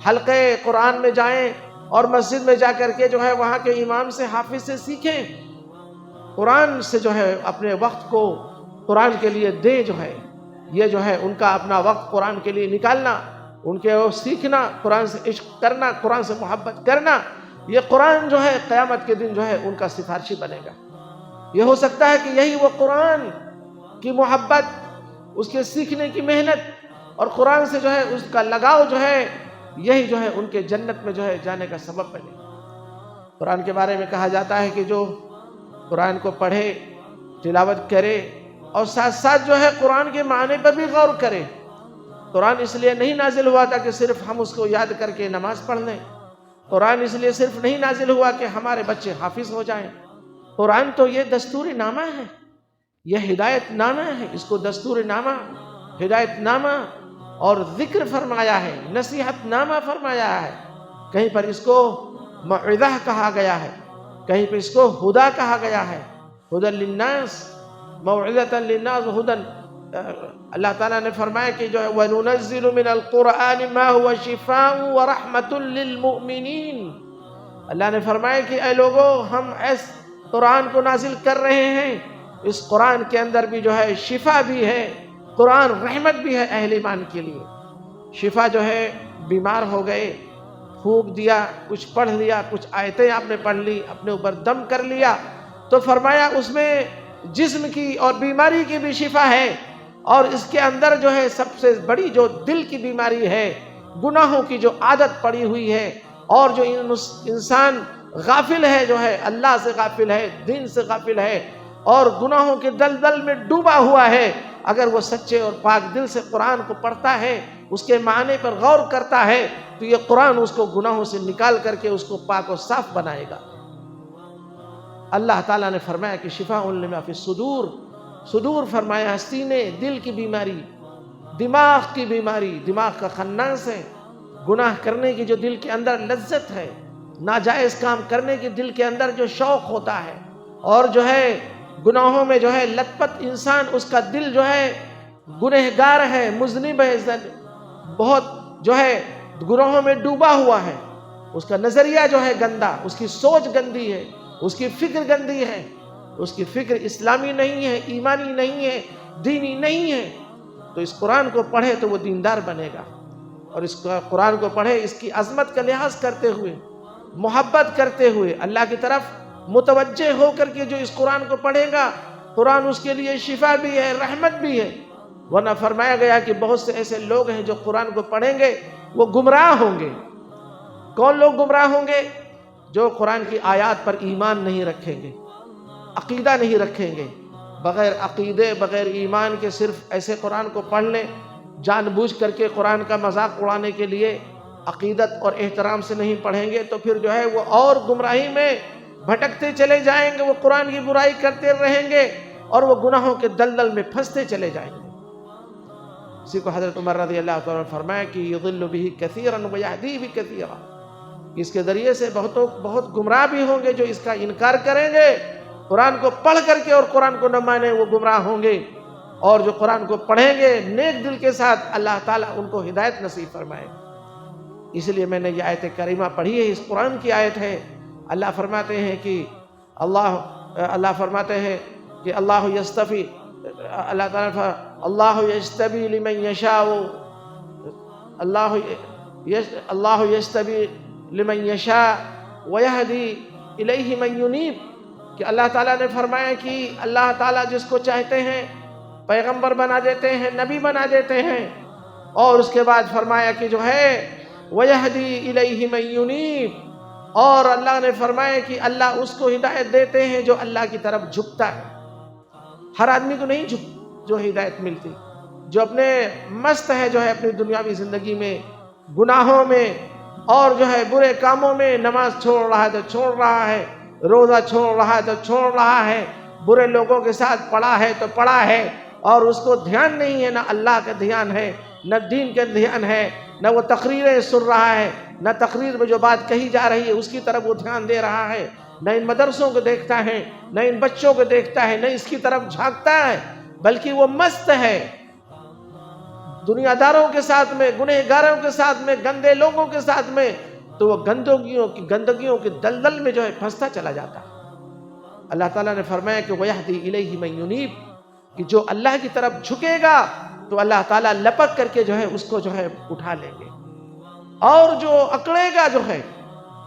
حلقے قرآن میں جائیں اور مسجد میں جا کر کے جو ہے وہاں کے امام سے، حافظ سے سیکھیں، قرآن سے جو ہے اپنے وقت کو قرآن کے لیے دیں۔ جو ہے یہ جو ہے ان کا اپنا وقت قرآن کے لیے نکالنا، ان کے وہ سیکھنا، قرآن سے عشق کرنا، قرآن سے محبت کرنا، یہ قرآن جو ہے قیامت کے دن جو ہے ان کا سفارشی بنے گا۔ یہ ہو سکتا ہے کہ یہی وہ قرآن کی محبت، اس کے سیکھنے کی محنت اور قرآن سے جو ہے اس کا لگاؤ جو ہے، یہی جو ہے ان کے جنت میں جو ہے جانے کا سبب بنے۔ قرآن کے بارے میں کہا جاتا ہے کہ جو قرآن کو پڑھے، تلاوت کرے اور ساتھ ساتھ جو ہے قرآن کے معنی پر بھی غور کرے۔ قرآن اس لیے نہیں نازل ہوا تھا کہ صرف ہم اس کو یاد کر کے نماز پڑھ لیں، قرآن اس لیے صرف نہیں نازل ہوا کہ ہمارے بچے حافظ ہو جائیں۔ قرآن تو یہ دستور نامہ ہے، یہ ہدایت نامہ ہے، اس کو دستور نامہ، ہدایت نامہ اور ذکر فرمایا ہے، نصیحت نامہ فرمایا ہے۔ کہیں پر اس کو موعظہ کہا گیا ہے، کہیں پر اس کو ہدا کہا گیا ہے، ہدی للناس، موعظۃ للناس ہدی۔ اللہ تعالیٰ نے فرمایا کہ جو ہے وَنُنَزِّلُ مِنَ الْقُرْآنِ مَا هُوَ شِفَاءٌ وَرَحْمَةٌ لِّلْمُؤْمِنِينَ۔ اللہ نے فرمایا کہ اے لوگو، ہم اس قرآن کو نازل کر رہے ہیں، اس قرآن کے اندر بھی جو ہے شفا بھی ہے، قرآن رحمت بھی ہے اہل ایمان کے لیے۔ شفا جو ہے، بیمار ہو گئے، پھونک دیا، کچھ پڑھ لیا، کچھ آیتیں آپ نے پڑھ لی، اپنے اوپر دم کر لیا، تو فرمایا اس میں جسم کی اور بیماری کی بھی شفا ہے، اور اس کے اندر جو ہے سب سے بڑی جو دل کی بیماری ہے، گناہوں کی جو عادت پڑی ہوئی ہے، اور جو انسان غافل ہے، جو ہے اللہ سے غافل ہے، دین سے غافل ہے اور گناہوں کے دلدل میں ڈوبا ہوا ہے، اگر وہ سچے اور پاک دل سے قرآن کو پڑھتا ہے، اس کے معنی پر غور کرتا ہے، تو یہ قرآن اس کو گناہوں سے نکال کر کے اس کو پاک و صاف بنائے گا۔ اللہ تعالیٰ نے فرمایا کہ شفاء لما فی الصدور، صدور فرمایا سینے، دل کی بیماری، دماغ کی بیماری، دماغ کا خناس ہے، گناہ کرنے کی جو دل کے اندر لذت ہے، ناجائز کام کرنے کی دل کے اندر جو شوق ہوتا ہے، اور جو ہے گناہوں میں جو ہے لت پت انسان، اس کا دل جو ہے گنہگار ہے، مذنب ہے، بہت جو ہے گناہوں میں ڈوبا ہوا ہے، اس کا نظریہ جو ہے گندا، اس کی سوچ گندی ہے، اس کی فکر گندی ہے، اس کی فکر اسلامی نہیں ہے، ایمانی نہیں ہے، دینی نہیں ہے، تو اس قرآن کو پڑھے تو وہ دیندار بنے گا۔ اور اس قرآن کو پڑھے اس کی عظمت کا لحاظ کرتے ہوئے، محبت کرتے ہوئے، اللہ کی طرف متوجہ ہو کر کے جو اس قرآن کو پڑھے گا، قرآن اس کے لیے شفا بھی ہے، رحمت بھی ہے۔ ورنہ فرمایا گیا کہ بہت سے ایسے لوگ ہیں جو قرآن کو پڑھیں گے وہ گمراہ ہوں گے۔ کون لوگ گمراہ ہوں گے؟ جو قرآن کی آیات پر ایمان نہیں رکھیں گے، عقیدہ نہیں رکھیں گے، بغیر عقیدے، بغیر ایمان کے صرف ایسے قرآن کو پڑھ لیں، جان بوجھ کر کے قرآن کا مذاق اڑانے کے لیے عقیدت اور احترام سے نہیں پڑھیں گے، تو پھر جو ہے وہ اور گمراہی میں بھٹکتے چلے جائیں گے، وہ قرآن کی برائی کرتے رہیں گے اور وہ گناہوں کے دلدل میں پھنستے چلے جائیں گے۔ اسی کو حضرت عمر رضی اللہ عنہ نے فرمایا کہ یضل بہ کثیرا ویہدی بہ کثیرا، اس کے ذریعے سے بہت گمراہ بھی ہوں گے جو اس کا انکار کریں گے، قرآن کو پڑھ کر کے اور قرآن کو نہ مانیں، وہ گمراہ ہوں گے، اور جو قرآن کو پڑھیں گے نیک دل کے ساتھ، اللہ تعالیٰ ان کو ہدایت نصیب فرمائے۔ اس لیے میں نے یہ آیت کریمہ پڑھی ہے، اس قرآن کی آیت ہے۔ اللہ فرماتے ہیں کہ اللہ فرماتے ہیں کہ اللہ یستفی، اللہ تعالیٰ اللہ یجتبی لمن یشاء، اللہ یجتبی لمن یشاء ویہدی الیہ من ینیب، کہ اللہ تعالیٰ نے فرمایا کہ اللہ تعالیٰ جس کو چاہتے ہیں پیغمبر بنا دیتے ہیں، نبی بنا دیتے ہیں، اور اس کے بعد فرمایا کہ جو ہے وَيَهْدِي إِلَيْهِ مَن يُنِيبُ، اور اللہ نے فرمایا کہ اللہ اس کو ہدایت دیتے ہیں جو اللہ کی طرف جھکتا ہے۔ ہر آدمی کو نہیں جو ہدایت ملتی، جو اپنے مست ہے جو ہے اپنی دنیاوی زندگی میں، گناہوں میں اور جو ہے برے کاموں میں، نماز چھوڑ رہا ہے تو چھوڑ رہا ہے، روزہ چھوڑ رہا ہے تو چھوڑ رہا ہے، برے لوگوں کے ساتھ پڑا ہے تو پڑا ہے، اور اس کو دھیان نہیں ہے، نہ اللہ کا دھیان ہے، نہ دین کا دھیان ہے، نہ وہ تقریریں سن رہا ہے، نہ تقریر میں جو بات کہی جا رہی ہے اس کی طرف وہ دھیان دے رہا ہے، نہ ان مدرسوں کو دیکھتا ہے، نہ ان بچوں کو دیکھتا ہے، نہ اس کی طرف جھانکتا ہے، بلکہ وہ مست ہے دنیا داروں کے ساتھ میں، گنہگاروں کے ساتھ میں، گندے لوگوں کے ساتھ میں، تو وہ گندگیوں کی دلدل میں جو ہے پھنستا چلا جاتا ہے۔ اللہ تعالیٰ نے فرمایا کہ وَيَهْدِي إِلَيْهِ مَن يُنِيبُ، کہ جو اللہ کی طرف جھکے گا تو اللہ تعالیٰ لپک کر کے جو ہے اس کو جو ہے اٹھا لیں گے، اور جو اکڑے گا جو ہے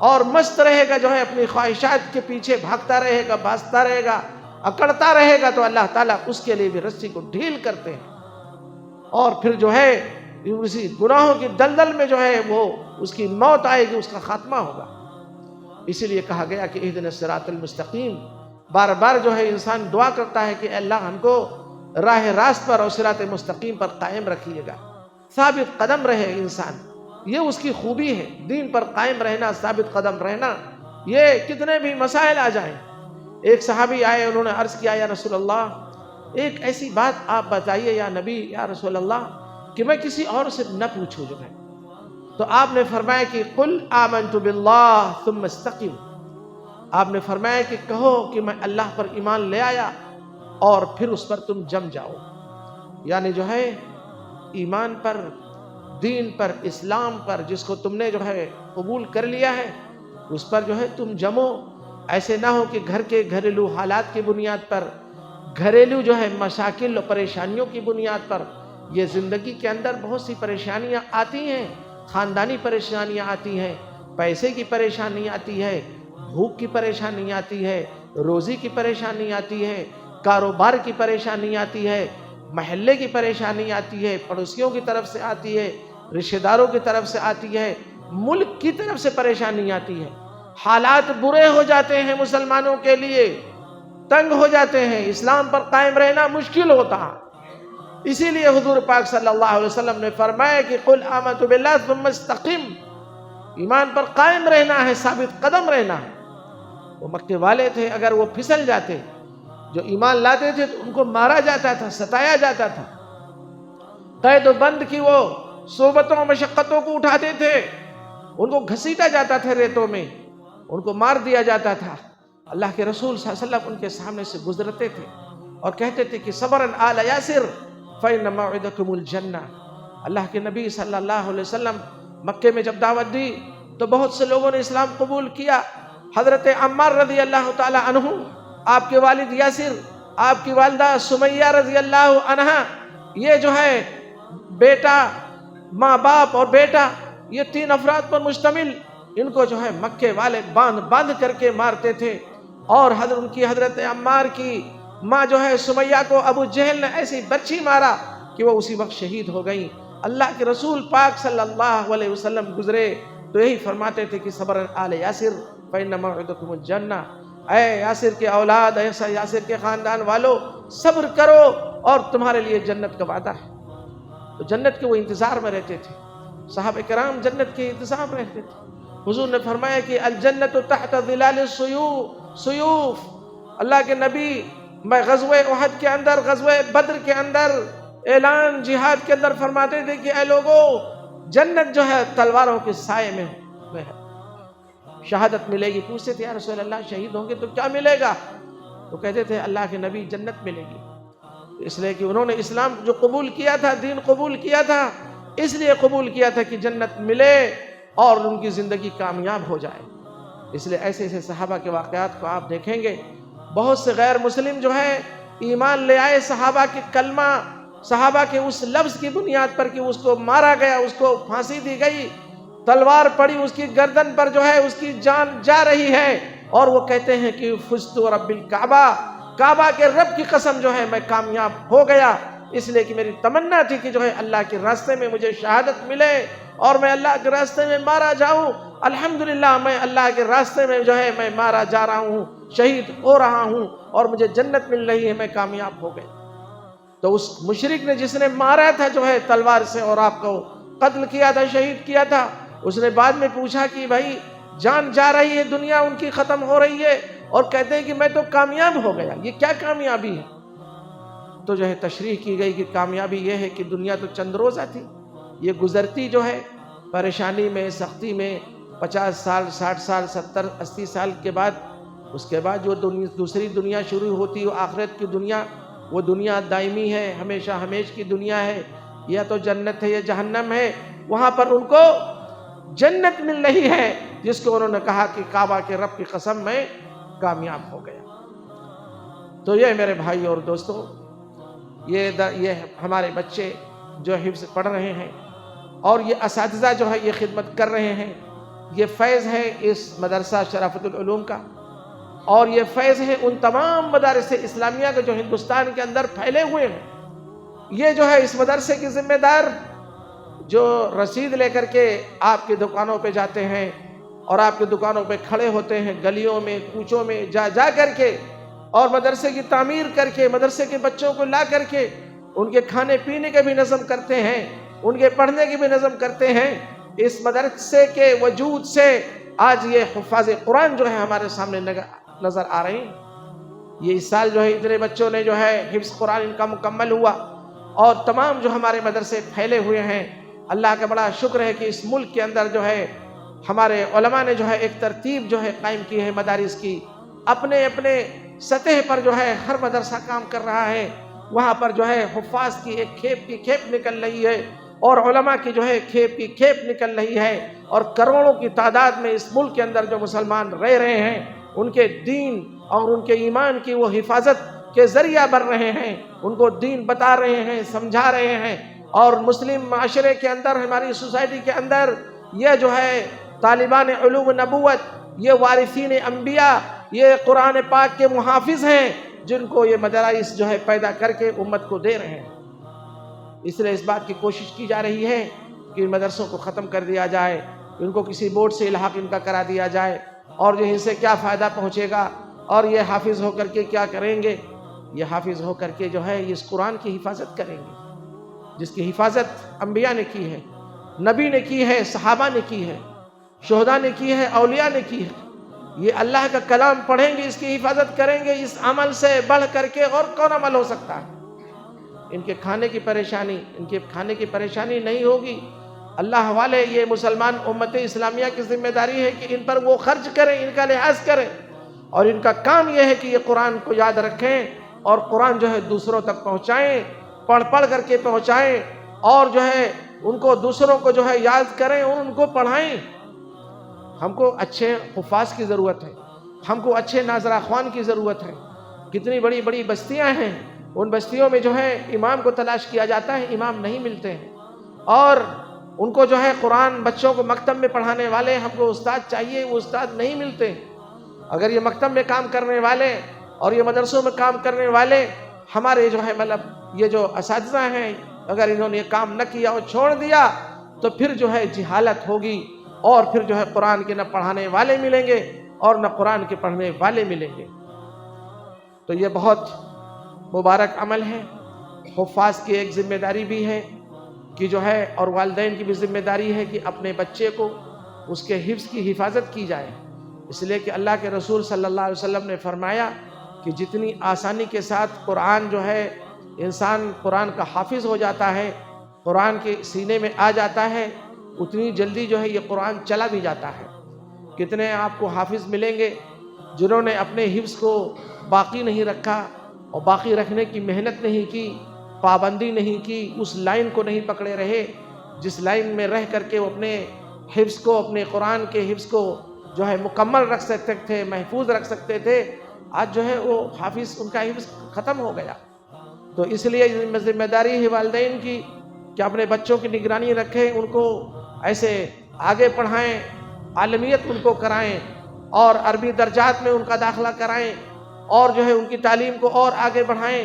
اور مست رہے گا جو ہے اپنی خواہشات کے پیچھے بھاگتا رہے گا، بھاگتا رہے گا، اکڑتا رہے گا تو اللہ تعالیٰ اس کے لیے بھی رسی کو ڈھیل کرتے ہیں، اور پھر جو ہے اسی گناہوں کی دلدل میں جو ہے وہ اس کی موت آئے گی، اس کا خاتمہ ہوگا۔ اسی لیے کہا گیا کہ اہدنا الصراط المستقیم، بار بار جو ہے انسان دعا کرتا ہے کہ اے اللہ ہم کو راہ راست پر اور صراط مستقیم پر قائم رکھیے گا، ثابت قدم رہے انسان، یہ اس کی خوبی ہے، دین پر قائم رہنا، ثابت قدم رہنا۔ یہ کتنے بھی مسائل آ جائیں، ایک صحابی آئے، انہوں نے عرض کیا یا رسول اللہ ایک ایسی بات آپ بتائیے یا نبی یا رسول اللہ کہ میں کسی اور سے نہ پوچھوں جو ہے، تو آپ نے فرمایا کہ قل آمنت باللہ ثم استقم، آپ نے فرمایا کہ کہو کہ میں اللہ پر ایمان لے آیا اور پھر اس پر تم جم جاؤ، یعنی جو ہے ایمان پر، دین پر، اسلام پر جس کو تم نے جو ہے قبول کر لیا ہے اس پر جو ہے تم جمو۔ ایسے نہ ہو کہ گھر کے گھریلو حالات کی بنیاد پر، گھریلو جو ہے مشاکل و پریشانیوں کی بنیاد پر، یہ زندگی کے اندر بہت سی پریشانیاں آتی ہیں، خاندانی پریشانیاں آتی ہیں، پیسے کی پریشانی آتی ہے، بھوک کی پریشانی آتی ہے، روزی کی پریشانی آتی ہے، کاروبار کی پریشانی آتی ہے، محلے کی پریشانی آتی ہے، پڑوسیوں کی طرف سے آتی ہے، رشتہ داروں کی طرف سے آتی ہے، ملک کی طرف سے پریشانی آتی ہے، حالات برے ہو جاتے ہیں مسلمانوں کے لیے، تنگ ہو جاتے ہیں، اسلام پر قائم رہنا مشکل ہوتا ہے۔ اسی لیے حضور پاک صلی اللہ علیہ وسلم نے فرمایا کہ قل آمنت باللہ ثم استقم، ایمان پر قائم رہنا ہے، ثابت قدم رہنا ہے۔ وہ مکے والے تھے، اگر وہ پھسل جاتے، جو ایمان لاتے تھے تو ان کو مارا جاتا تھا، ستایا جاتا تھا، قید و بند کی وہ صعوبتوں مشقتوں کو اٹھاتے تھے، ان کو گھسیٹا جاتا تھا ریتوں میں، ان کو مار دیا جاتا تھا۔ اللہ کے رسول صلی اللہ علیہ وسلم ان کے سامنے سے گزرتے تھے اور کہتے تھے کہ صبراً آل یاسر فإن موعدکم الجنہ۔ اللہ کے نبی صلی اللہ علیہ وسلم مکے میں جب دعوت دی تو بہت سے لوگوں نے اسلام قبول کیا۔ حضرت عمار رضی اللہ تعالی عنہ، آپ کے والد یاسر، آپ کی والدہ سمیہ رضی اللہ عنہا، یہ جو ہے بیٹا، ماں باپ اور بیٹا، یہ تین افراد پر مشتمل، ان کو جو ہے مکے والے باندھ کر کے مارتے تھے، اور ان کی حضرت عمار کی ماں جو ہے سمیہ کو ابو جہل نے ایسی برچھی مارا کہ وہ اسی وقت شہید ہو گئی۔ اللہ کے رسول پاک صلی اللہ علیہ وسلم گزرے تو یہی فرماتے تھے کہ صبر آل یاسر فإن موعدکم الجنہ، اے یاسر کے اولاد، اے یاسر کے خاندان والو، صبر کرو اور تمہارے لیے جنت کا وعدہ ہے۔ تو جنت کے وہ انتظار میں رہتے تھے، صحابہ کرام جنت کے انتظار میں رہتے تھے۔ حضور نے فرمایا کہ الجنت تحت ظلال السیوف، اللہ کے نبی میں غزوہ احد کے اندر، غزوہ بدر کے اندر، اعلان جہاد کے اندر فرماتے تھے کہ اے لوگوں، جنت جو ہے تلواروں کے سائے میں ہے، شہادت ملے گی۔ پوچھتے تھے یا رسول اللہ شہید ہوں گے تو کیا ملے گا؟ تو کہتے تھے اللہ کے نبی جنت ملے گی، اس لیے کہ انہوں نے اسلام جو قبول کیا تھا، دین قبول کیا تھا، اس لیے قبول کیا تھا کہ جنت ملے اور ان کی زندگی کامیاب ہو جائے۔ اس لیے ایسے ایسے صحابہ کے واقعات کو آپ دیکھیں گے، بہت سے غیر مسلم جو ہے ایمان لے آئے صحابہ کے کلمہ، صحابہ کے اس لفظ کی بنیاد پر کہ اس کو مارا گیا، اس کو پھانسی دی گئی، تلوار پڑی اس کی گردن پر، جو ہے اس کی جان جا رہی ہے، اور وہ کہتے ہیں کہ فزت رب الکعبہ، کعبہ کے رب کی قسم جو ہے میں کامیاب ہو گیا، اس لیے کہ میری تمنا تھی کہ جو ہے اللہ کے راستے میں مجھے شہادت ملے اور میں اللہ کے راستے میں مارا جاؤں۔ الحمدللہ میں اللہ کے راستے میں جو ہے میں مارا جا رہا ہوں، شہید ہو رہا ہوں اور مجھے جنت مل رہی ہے، میں کامیاب ہو گئی۔ تو اس مشرک نے جس نے مارا تھا جو ہے تلوار سے اور آپ کو قتل کیا تھا، شہید کیا تھا، اس نے بعد میں پوچھا کہ بھائی جان جا رہی ہے، دنیا ان کی ختم ہو رہی ہے، اور کہتے ہیں کہ میں تو کامیاب ہو گیا، یہ کیا کامیابی ہے؟ تو جو ہے تشریح کی گئی کہ کامیابی یہ ہے کہ دنیا تو چند روزہ تھی، یہ گزرتی جو ہے پریشانی میں، سختی میں، 50 سال، 60 سال، 70 80 سال کے بعد، اس کے بعد جو دوسری دنیا شروع ہوتی ہے، آخرت کی دنیا، وہ دنیا دائمی ہے، ہمیشہ ہمیش کی دنیا ہے، یا تو جنت ہے یا جہنم ہے، وہاں پر ان کو جنت مل رہی ہے، جس کو انہوں نے کہا کہ کعبہ کے رب کی قسم میں کامیاب ہو گیا۔ تو یہ میرے بھائی اور دوستو، یہ ہمارے بچے جو حفظ پڑھ رہے ہیں، اور یہ اساتذہ جو ہے یہ خدمت کر رہے ہیں، یہ فیض ہے اس مدرسہ شرافت العلوم کا، اور یہ فیض ہے ان تمام مدارس اسلامیہ کے جو ہندوستان کے اندر پھیلے ہوئے ہیں۔ یہ جو ہے اس مدرسے کی ذمہ دار جو رسید لے کر کے آپ کی دکانوں پہ جاتے ہیں اور آپ کی دکانوں پہ کھڑے ہوتے ہیں، گلیوں میں کوچوں میں جا کر کے، اور مدرسے کی تعمیر کر کے، مدرسے کے بچوں کو لا کر کے ان کے کھانے پینے کے بھی نظم کرتے ہیں، ان کے پڑھنے کی بھی نظم کرتے ہیں۔ اس مدرسے کے وجود سے آج یہ حفاظ قرآن جو ہے ہمارے سامنے نظر آ رہے ہیں۔ یہ اس سال جو ہے اتنے بچوں نے جو ہے حفظ قرآن ان کا مکمل ہوا، اور تمام جو ہمارے مدرسے پھیلے ہوئے ہیں۔ اللہ کا بڑا شکر ہے کہ اس ملک کے اندر جو ہے ہمارے علماء نے جو ہے ایک ترتیب جو ہے قائم کی ہے مدارس کی، اپنے اپنے سطح پر جو ہے ہر مدرسہ کام کر رہا ہے، وہاں پر جو ہے حفاظ کی ایک کھیپ کی کھیپ نکل رہی ہے، اور علماء کی جو ہے کھیپ کی کھیپ نکل رہی ہے، اور کروڑوں کی تعداد میں اس ملک کے اندر جو مسلمان رہ رہے ہیں ان کے دین اور ان کے ایمان کی وہ حفاظت کے ذریعہ بن رہے ہیں، ان کو دین بتا رہے ہیں، سمجھا رہے ہیں۔ اور مسلم معاشرے کے اندر، ہماری سوسائٹی کے اندر یہ جو ہے طالبان علوم نبوت، یہ وارثین انبیاء، یہ قرآن پاک کے محافظ ہیں، جن کو یہ مدارس جو ہے پیدا کر کے امت کو دے رہے ہیں۔ اس لیے اس بات کی کوشش کی جا رہی ہے کہ ان مدرسوں کو ختم کر دیا جائے، ان کو کسی بورڈ سے الحاق ان کا کرا دیا جائے، اور جو ان سے کیا فائدہ پہنچے گا، اور یہ حافظ ہو کر کے کیا کریں گے؟ یہ حافظ ہو کر کے جو ہے اس قرآن کی حفاظت کریں گے، جس کی حفاظت انبیاء نے کی ہے، نبی نے کی ہے، صحابہ نے کی ہے، شہداء نے کی ہے، اولیاء نے کی ہے۔ یہ اللہ کا کلام پڑھیں گے، اس کی حفاظت کریں گے، اس عمل سے بڑھ کر کے اور کون عمل ہو سکتا ہے؟ ان کے کھانے کی پریشانی نہیں ہوگی۔ اللہ والے، یہ مسلمان امت اسلامیہ کی ذمہ داری ہے کہ ان پر وہ خرچ کریں، ان کا لحاظ کریں، اور ان کا کام یہ ہے کہ یہ قرآن کو یاد رکھیں اور قرآن جو ہے دوسروں تک پہنچائیں، پڑھ کر کے پہنچائیں، اور جو ہے ان کو دوسروں کو جو ہے یاد کریں اور ان کو پڑھائیں۔ ہم کو اچھے حفاظ کی ضرورت ہے، ہم کو اچھے ناظرہ خوان کی ضرورت ہے۔ کتنی بڑی بڑی بستیاں ہیں، ان بستیوں میں جو ہے امام کو تلاش کیا جاتا ہے، امام نہیں ملتے ہیں، اور ان کو جو ہے قرآن بچوں کو مکتب میں پڑھانے والے، ہم کو استاد چاہیے، وہ استاد نہیں ملتے۔ اگر یہ مکتب میں کام کرنے والے اور یہ مدرسوں میں کام کرنے والے ہمارے جو ہے یہ جو اساتذہ ہیں، اگر انہوں نے یہ کام نہ کیا اور چھوڑ دیا تو پھر جو ہے جہالت ہوگی، اور پھر جو ہے قرآن کے نہ پڑھانے والے ملیں گے اور نہ قرآن کے پڑھنے والے ملیں گے۔ تو یہ بہت مبارک عمل ہے۔ حفاظ کی ایک ذمہ داری بھی ہے کہ جو ہے، اور والدین کی بھی ذمہ داری ہے کہ اپنے بچے کو اس کے حفظ کی حفاظت کی جائے، اس لیے کہ اللہ کے رسول صلی اللہ علیہ وسلم نے فرمایا کہ جتنی آسانی کے ساتھ قرآن جو ہے انسان قرآن کا حافظ ہو جاتا ہے، قرآن کے سینے میں آ جاتا ہے، اتنی جلدی جو ہے یہ قرآن چلا بھی جاتا ہے۔ کتنے آپ کو حافظ ملیں گے جنہوں نے اپنے حفظ کو باقی نہیں رکھا، اور باقی رکھنے کی محنت نہیں کی، پابندی نہیں کی، اس لائن کو نہیں پکڑے رہے جس لائن میں رہ کر کے وہ اپنے حفظ کو، اپنے قرآن کے حفظ کو جو ہے مکمل رکھ سکتے تھے، محفوظ رکھ سکتے تھے۔ آج جو ہے وہ حافظ، ان کا حفظ ختم ہو گیا۔ تو اس لیے ذمہ داری ہے والدین کی کہ اپنے بچوں کی نگرانی رکھیں، ان کو ایسے آگے پڑھائیں، عالمیت ان کو کرائیں، اور عربی درجات میں ان کا داخلہ کرائیں، اور جو ہے ان کی تعلیم کو اور آگے بڑھائیں،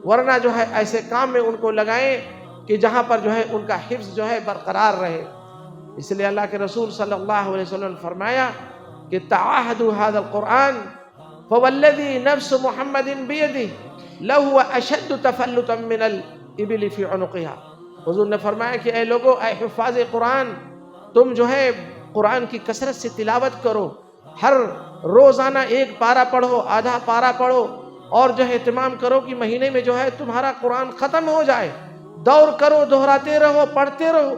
ورنہ جو ہے ایسے کام میں ان کو لگائیں کہ جہاں پر جو ہے ان کا حفظ جو ہے برقرار رہے۔ اس لیے اللہ کے رسول صلی اللہ علیہ وسلم نے فرمایا کہ تعاہدوا ھذا القرآن فوالذی نفس محمد بیدہ لہو اشد تفلتا من الابل فی عنقها۔ حضور نے فرمایا کہ اے لوگو، اے حفاظ قرآن، تم جو ہے قرآن کی کثرت سے تلاوت کرو، ہر روزانہ ایک پارہ پڑھو، آدھا پارہ پڑھو، اور جو ہے اہتمام کرو کہ مہینے میں جو ہے تمہارا قرآن ختم ہو جائے۔ دور کرو، دہراتے رہو، پڑھتے رہو۔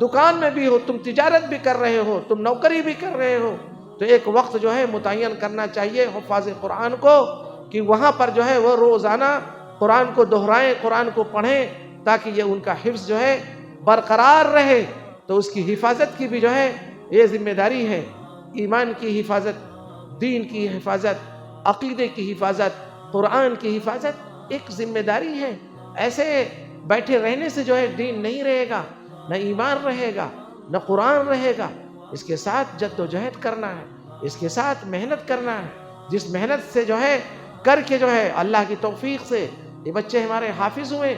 دکان میں بھی ہو، تم تجارت بھی کر رہے ہو، تم نوکری بھی کر رہے ہو، تو ایک وقت جو ہے متعین کرنا چاہیے حفاظ قرآن کو کہ وہاں پر جو ہے وہ روزانہ قرآن کو دہرائیں، قرآن کو پڑھیں، تاکہ یہ ان کا حفظ جو ہے برقرار رہے۔ تو اس کی حفاظت کی بھی جو ہے یہ ذمہ داری ہے۔ ایمان کی حفاظت، دین کی حفاظت، عقیدے کی حفاظت، قرآن کی حفاظت ایک ذمہ داری ہے۔ ایسے بیٹھے رہنے سے جو ہے دین نہیں رہے گا، نہ ایمان رہے گا، نہ قرآن رہے گا۔ اس کے ساتھ جد و جہد کرنا ہے، اس کے ساتھ محنت کرنا ہے۔ جس محنت سے جو ہے کر کے جو ہے اللہ کی توفیق سے یہ بچے ہمارے حافظ ہوئے،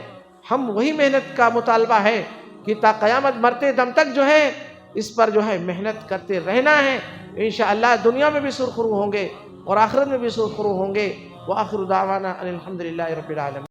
ہم وہی محنت کا مطالبہ ہے کہ تا قیامت مرتے دم تک جو ہے اس پر جو ہے محنت کرتے رہنا ہے. انشاءاللہ دنیا میں بھی سرخرو ہوں گے اور آخرت میں بھی سرخرو ہوں گے. وآخر دعوانا ان الحمدللہ رب العالمین.